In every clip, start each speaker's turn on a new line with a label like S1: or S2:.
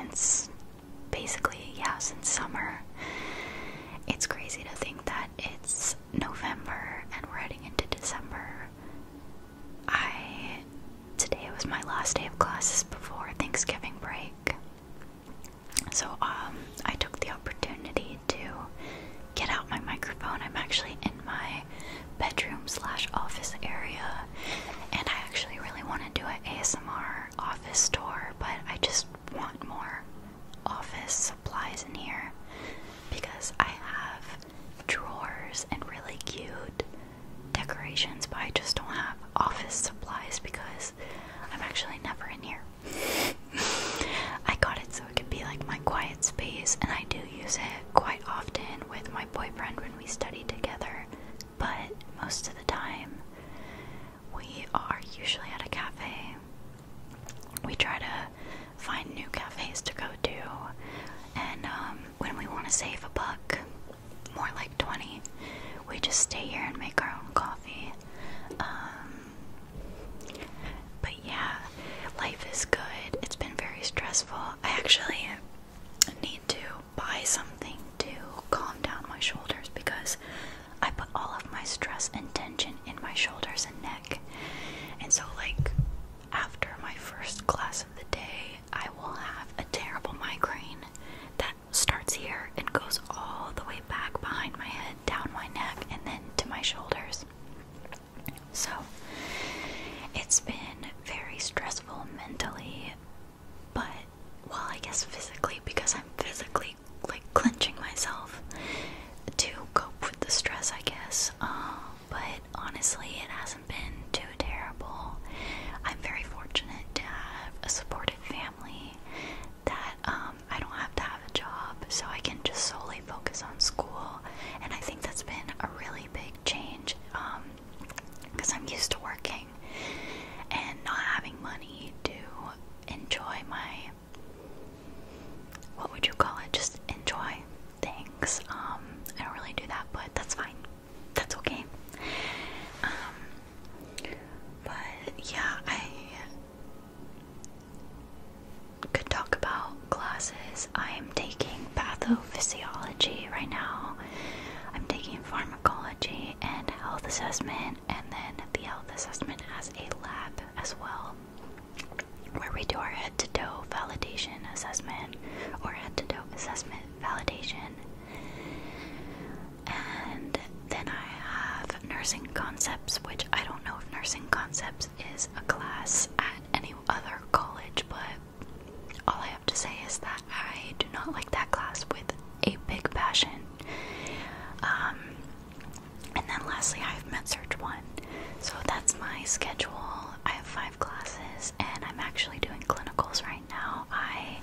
S1: since basically, yeah, since summer. It's crazy to think that it's November and we're heading into December. Today was my last day of classes before Thanksgiving break. So, I took the opportunity to get out my microphone. I'm actually in my bedroom/office area, and I actually really want to do an ASMR office tour, but I just want more office supplies in here because I have drawers and really cute decorations, but I just don't have office supplies because I'm actually never in here. I got it so it could be like my quiet space, and I do use it quite often with my boyfriend when we study together, but most of the time we are usually at a cafe. We try to find new cafes to go to, and when we want to save a buck, more like 20, we just stay here and make our own coffee. But yeah, life is good. It's been very stressful. I actually need to buy something to calm down my shoulders because I put all of my stress and tension in my shoulders and neck. And so, like, after my first class of the day, I will have a terrible migraine that starts here and goes all the way back behind my head, down my neck, and then to my shoulders. So, it's been very stressful mentally, but, well, I guess physically, because I'm physically, like, clenching myself to cope with the stress, I guess. But honestly, it hasn't been too terrible. I'm very fortunate to have a supportive family that I don't have to have a job, so I can just solely focus on school, and I think that's been a really big change, because I'm used to working and not having money to enjoy my, what would you call it, just enjoy things. I don't really do that, but that's fine. That's okay. But yeah, I could talk about classes. I am taking pathophysiology right now. I'm taking pharmacology and health assessment, and then the health assessment has a lab as well, where we do our head-to-toe validation assessment, or head-to-toe assessment validation. And then I have nursing concepts, which I don't know if nursing concepts is a class at any other college, but all I have to say is that I do not like that class with a big passion. And then lastly, I have MedSurg 1. So that's my schedule. I have 5 classes, and I'm actually doing clinicals right now. I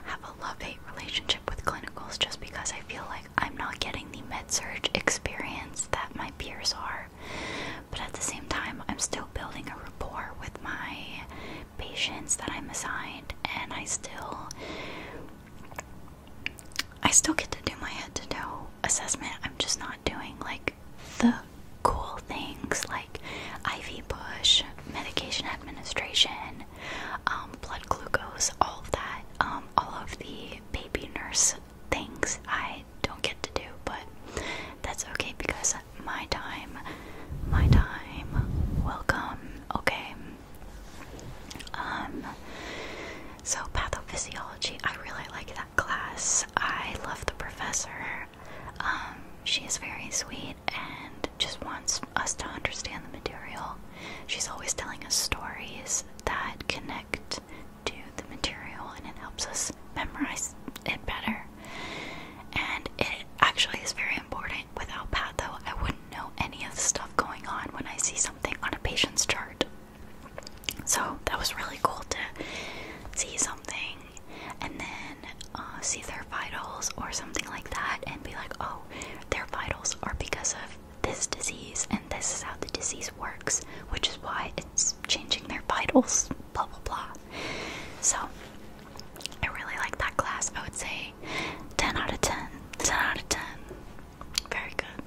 S1: have a love-hate relationship with clinicals just because I feel like I'm not getting the MedSurg experience that my peers are. But at the same time, I'm still building a rapport with my patients that I'm assigned, and I still get to do my head-to-toe assessment. I'm just not doing like the cool things like IV push, medication administration, blood glucose, all of that, all of the baby nurse things I don't get to do, but that's okay because my time will come, okay? So pathophysiology, I really like that class. I love the professor. She is very sweet and just wants us to understand the material. She's always telling us stories that connect to the material, and it helps us memorize it better. And it actually is very important. Without patho, I wouldn't know any of the stuff going on when I see something on a patient's chart. So that was really cool to see something and then see their vitals or something like that and be like, oh, their vitals are because of this disease and this is how the disease works, which is why it's changing their vitals, blah blah blah. So I really like that class. I would say 10 out of 10, 10 out of 10, very good.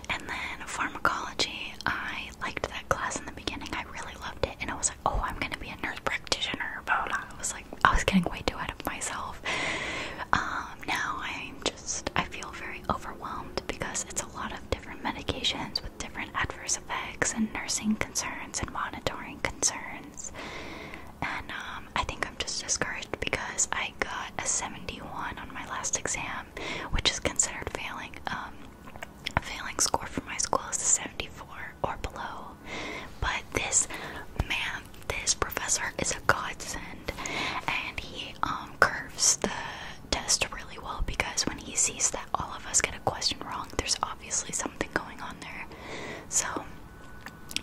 S1: And then pharmacology, I liked that class in the beginning. I really loved it, and I was like, oh, I'm gonna be a nurse practitioner, blah blah. I was like, getting way too ahead of myself. Now I feel very overwhelmed because it's a lot of different medications with different adverse effects and nursing concerns and monitoring concerns. And I think I'm just discouraged because I got a 71 on my last exam, which is considered failing. A failing score for my school is a 74 or below. But this professor is a godsend, and he curves the test really well, because when he sees that all of us get a question wrong, there's obviously something going on there. So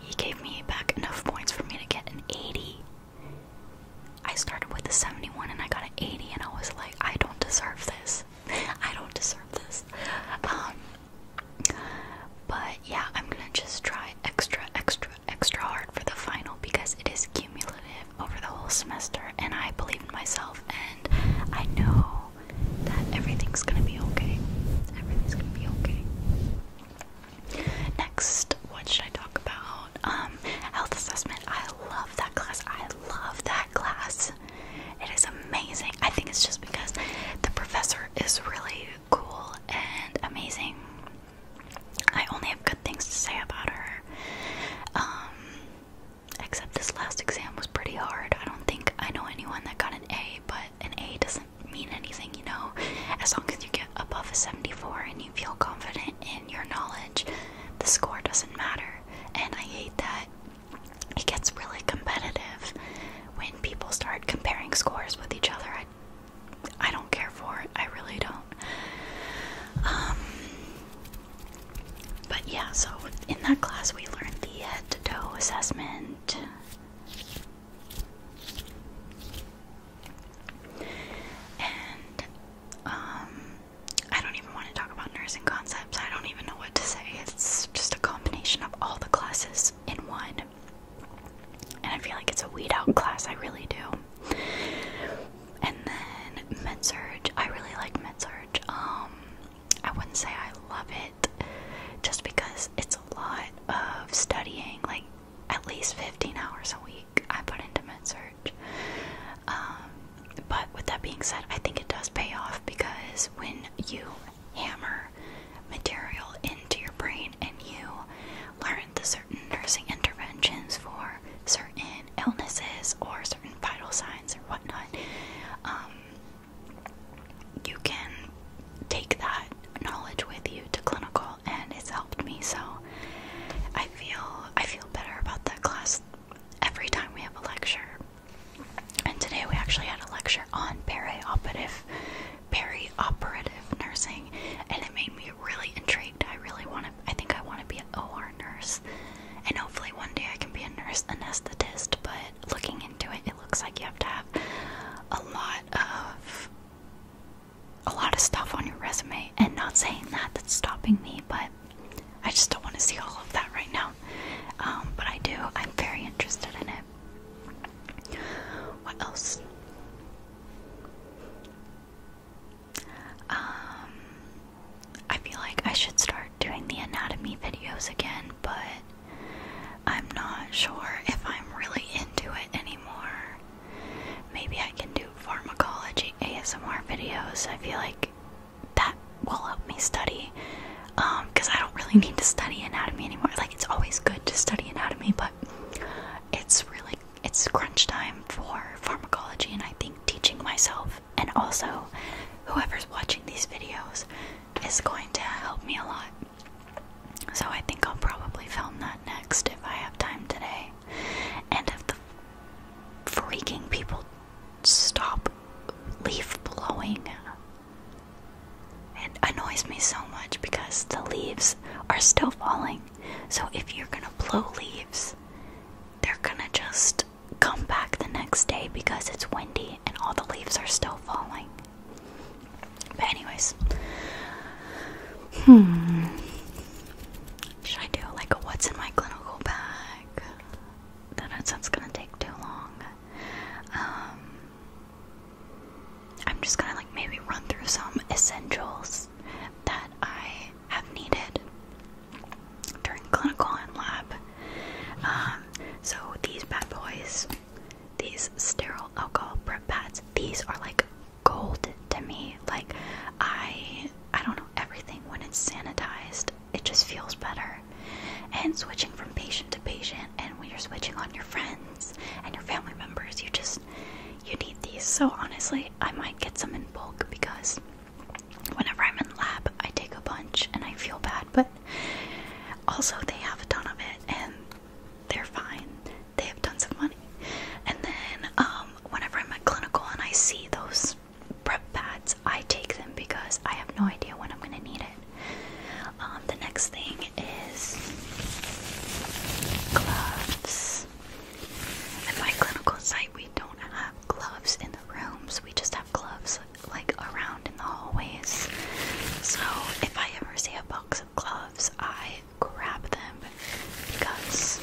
S1: he gave me back enough points for me to get an 80. I started with a 71 and I got an 80, and I was like, I don't deserve this. I don't deserve this. But yeah, I'm gonna just try extra hard for the final, because it is cumulative over the whole semester, and I believe in myself, and I know that everything's gonna be okay. Everything's gonna be okay. Next, what should I talk about? Health assessment. I love that class. I love that class. It is amazing. I think it's just because the professor is really cool and amazing. I only have good things to say about her. Except this last exam was pretty hard. I don't think I know anyone that got an A, but an A doesn't mean anything, you know? As long as you get above a 74 and you feel confident in your knowledge, the score doesn't matter. And I hate that it gets really competitive when people start comparing scores with each other. I don't care for it. I really don't. But yeah, so in that class we learned the head-to-toe assessment. And I don't even want to talk about nursing concepts. I don't even know what to say. It's just a combination of all the classes in one. And I feel like it's a weed out class. I really do. And then med-surg. I really like med-surg. I wouldn't say I love it, just because it's a lot of studying, like at least 15 hours a week I put into med-surg. But with that being said, I think it does pay off, because when you hammer material into your brain and you learn the certain nursing interventions for certain illnesses or certain vital signs or whatnot, you can take that knowledge with you to clinical, and it's helped me. So I feel better about that class every time we have a lecture. And today we actually had a lecture on perioperative nursing, and it made me really intrigued. I think I want to be an OR nurse, and hopefully one day I can be a nurse anesthetist. But looking into it, it looks like you have to have a lot of stuff on your resume. And not saying that's stopping me, but I just don't want to see all of that right now. But I do. I'm very interested in it. What else? I feel like I should start doing the anatomy videos again, but I'm not sure if I'm really into it anymore. Maybe I can do pharmacology ASMR videos. I feel like that will help me study, because I don't really need to study anatomy anymore. Like, it's always good to study anatomy, but it's crunch time for pharmacology, and I think teaching myself and also whoever's watching these videos is going to help me a lot. So I think I'll probably film that next if I have time today. And if the freaking people stop leaf blowing. It annoys me so much because the leaves are still falling. So if you're gonna blow leaves, they're gonna just come back the next day because it's windy and all the leaves are still falling. But anyways, should I do like a what's in my clinical bag? That's gonna take too long. I'm just gonna like maybe run through some essentials that I have needed during clinical and lab. So these bad boys, these sterile alcohol prep pads, these these are like gold to me. Like, I don't know, everything when it's sanitized, it just feels better. And switching from patient to patient, and when you're switching on your friends and your family members, you need these. So honestly, I might get some in bulk, because whenever I'm in lab, I take a bunch and I feel bad, but also they have a ton of it and they're fine. They have tons of money. And then whenever I'm at clinical and I see those prep pads, I take them because I have no idea when I'm gonna need it. The next thing is gloves. At my clinical site, we don't have gloves in the rooms. We just have gloves like around in the hallways. So if I ever see a box of gloves, I grab them, because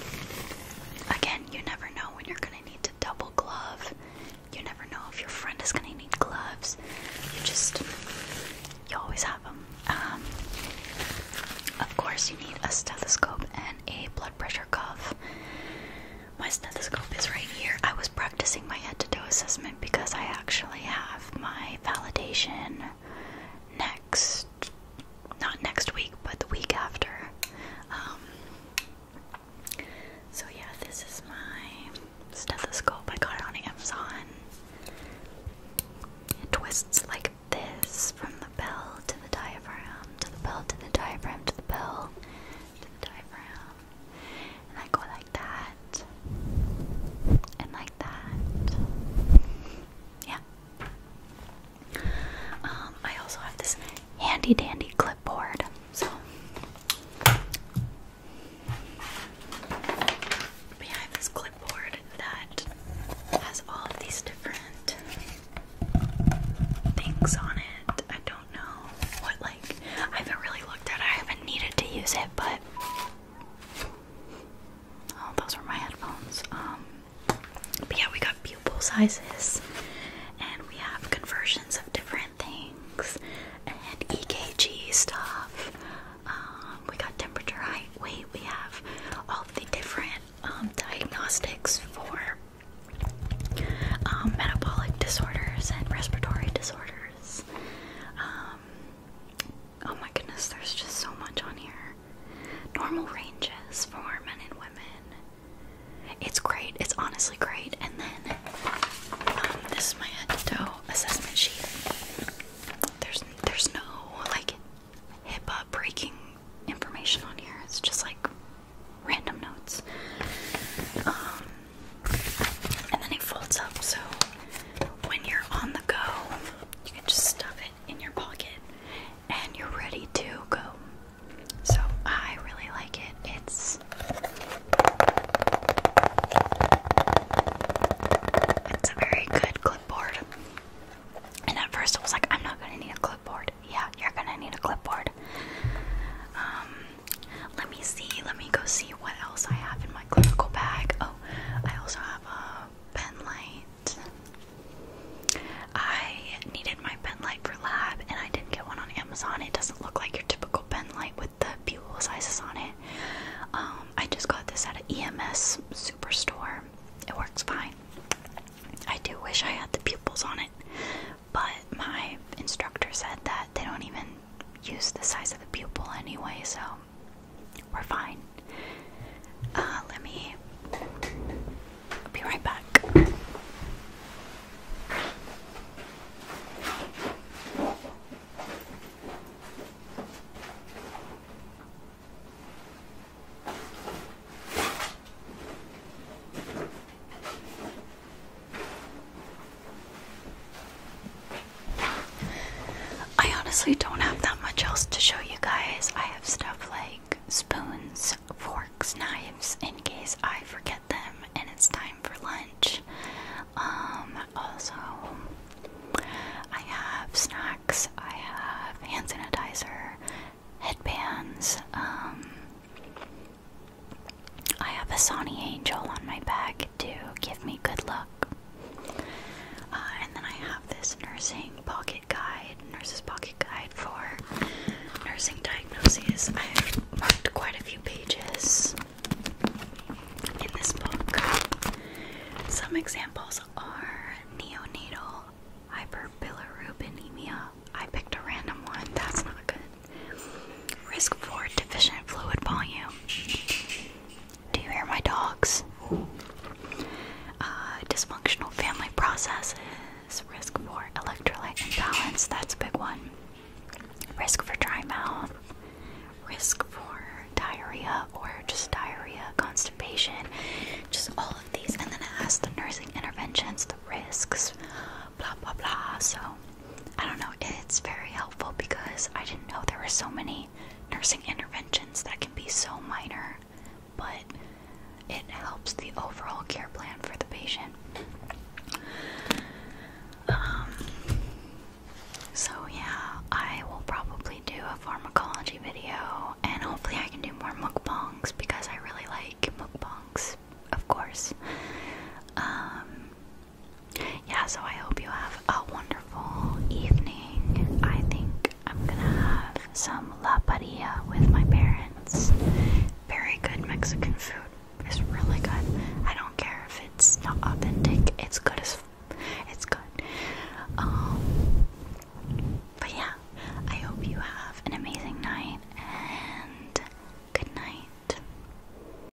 S1: again, you never know when you're gonna need to double glove. You never know if your friend is gonna need gloves. You always have them. Of course, you need a stethoscope and a blood pressure cuff. My stethoscope is right here. I was practicing my head-to-toe assessment because I actually have my validation not next week, but the week after. So yeah, this is my stethoscope. I got it on Amazon. It twists like this, from the bell to the diaphragm, to the bell to the diaphragm, to the bell to the diaphragm. And I go like that, and like that. Yeah. I also have this handy dandy clipboard. So we have this clipboard that has all of these different things on it. I don't know what, like, I haven't really looked at it. I haven't needed to use it, but oh, those were my headphones. But yeah, we got pupil sizes, and we have conversions of different things, and EKG stuff. We got temperature, height, weight. We have all of the different diagnostics for metabolic disorders and respiratory disorders. Oh my goodness, there's just so much on here. Normal ranges for men and women. It's great. It's honestly great. And then this is my head-to-toe assessment sheet. There's no like HIPAA breaking information on here. It's just like random notes. And then it folds up, so when you're on the go, you can just stuff it in your pocket and you're ready to go. So I really like it. It's a very good clipboard. And at first I was like, I'm not gonna need a clipboard. Yeah, you're gonna need a clipboard. Let me go see what else I have in my clinical bag. Oh, I also have a pen light. I needed my pen light for lab, and I didn't get one on Amazon. It doesn't look like your typical pen light with the pupil sizes on it. I just got this at an EMS superstore. It works fine. I do wish I had the pupils on it, but my instructor said that they don't even use the size of the pupil anyway, so we're fine. Let me be right back. I honestly don't have that much else to show you guys. I have stuff like spoons, forks, knives, in case I forget them and it's time for lunch. Also, I have snacks, I have hand sanitizer, headbands, I have a Sony Angel on my bag to give me good luck. And then I have this nurse's pocket guide for nursing diagnoses. I've marked quite a few pages in this book. Some examples are neonatal Yes, that's a big one. Risk for dry mouth, risk for diarrhea or just diarrhea, constipation, just all of these. And then it has the nursing interventions, the risks, blah blah blah. So I don't know, it's very helpful because I didn't know there were so many nursing interventions that can be so minor, but it helps the overall care plan for the patient. So yeah, I will probably do a pharmacology video, and hopefully I can do more mukbangs because I really like mukbangs, of course. Yeah, so I hope you have a wonderful evening. I think I'm gonna have some la parrilla with my parents. Very good Mexican food. It's really good. I don't care if it's not authentic, it's good as